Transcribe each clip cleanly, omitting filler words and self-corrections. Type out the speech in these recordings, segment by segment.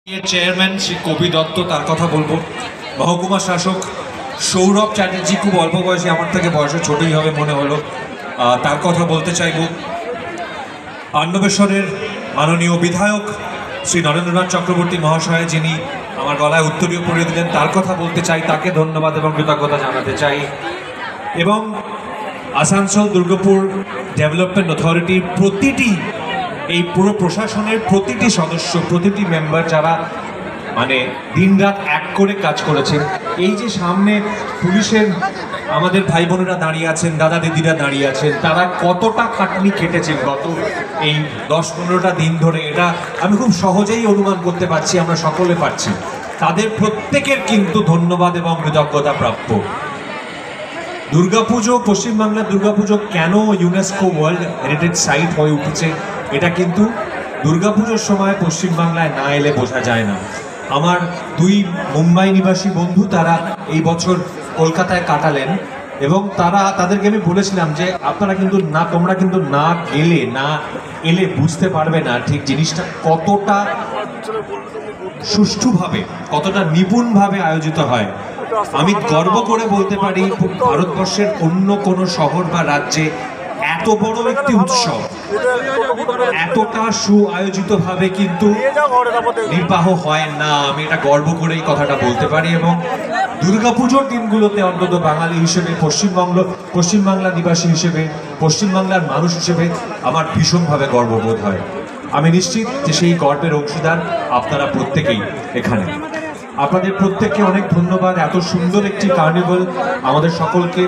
Chairman Shri কবি দত্ত, তার কথা বলবো। মহকুমা শাসক সৌরভ চ্যাটার্জি, খুব অল্প বয়সে, আমার থেকে বয়সে ছোটই হবে মনে হলো, তার কথা বলতে চাইব। আন্নবেশ্বরের মাননীয় বিধায়ক শ্রী নরেন্দ্রনাথ চক্রবর্তী মহাশয়, যিনি আমার গলায় উত্তরীয় পড়িয়ে দিলেন, তার কথা বলতে চাই, তাকে ধন্যবাদ এবং কৃতজ্ঞতা জানাতে চাই। এবং আসানসোল দুর্গাপুর ডেভেলপমেন্ট অথরিটির প্রতিটি, এই পুরো প্রশাসনের প্রতিটি সদস্য, প্রতিটি মেম্বার, যারা মানে দিনরাত এক করে কাজ করেছেন। এই যে সামনে পুলিশের আমাদের ভাই বোনেরা দাঁড়িয়ে আছেন, দাদা দিদিরা দাঁড়িয়ে আছেন, তারা কতটা খাটনি খেটেছেন গত এই 10-15টা দিন ধরে, এটা আমি খুব সহজেই অনুমান করতে পারছি, আমরা সকলে পারছি। তাদের প্রত্যেকের কিন্তু ধন্যবাদ এবং কৃতজ্ঞতা প্রাপ্য। দুর্গাপুজো, পশ্চিমবাংলার দুর্গাপুজো কেন ইউনেস্কো ওয়ার্ল্ড হেরিটেজ সাইট হয়ে উঠেছে, এটা কিন্তু দুর্গাপুজোর সময় পশ্চিমবাংলায় না এলে বোঝা যায় না। আমার দুই মুম্বাই নিবাসী বন্ধু, তারা এই বছর কলকাতায় কাটালেন এবং তাদেরকে আমি বলেছিলাম যে আপনারা কিন্তু না, তোমরা কিন্তু না গেলে, না এলে বুঝতে পারবে না ঠিক জিনিসটা কতটা সুষ্ঠুভাবে, কতটা নিপুণভাবে আয়োজিত হয়। আমি গর্ব করে বলতে পারি, ভারতবর্ষের অন্য কোনো শহর বা রাজ্যে এত বড় একটি উৎসব এতটা সুআয়োজিত ভাবে কিন্তু নির্বাহ হয় না। আমি এটা গর্ব করে এই কথাটা বলতে পারি। এবং দুর্গাপুজোর দিনগুলোতে অন্তত বাঙালি হিসেবে, পশ্চিমবাংলা নিবাসী হিসেবে, পশ্চিমবাংলার মানুষ হিসেবে আমার ভীষণভাবে গর্ববোধ হয়। আমি নিশ্চিত যে সেই গর্বের অংশীদার আপনারা প্রত্যেকেই এখানে। আপনাদের প্রত্যেককে অনেক ধন্যবাদ এত সুন্দর একটি কার্নিভাল আমাদের সকলকে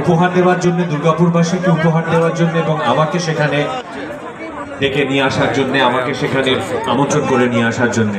উপহার দেওয়ার জন্য, দুর্গাপুরবাসীকে উপহার দেওয়ার জন্য, এবং আমাকে সেখানে ডেকে নিয়ে আসার জন্য, আমাকে সেখানে আমন্ত্রণ করে নিয়ে আসার জন্য।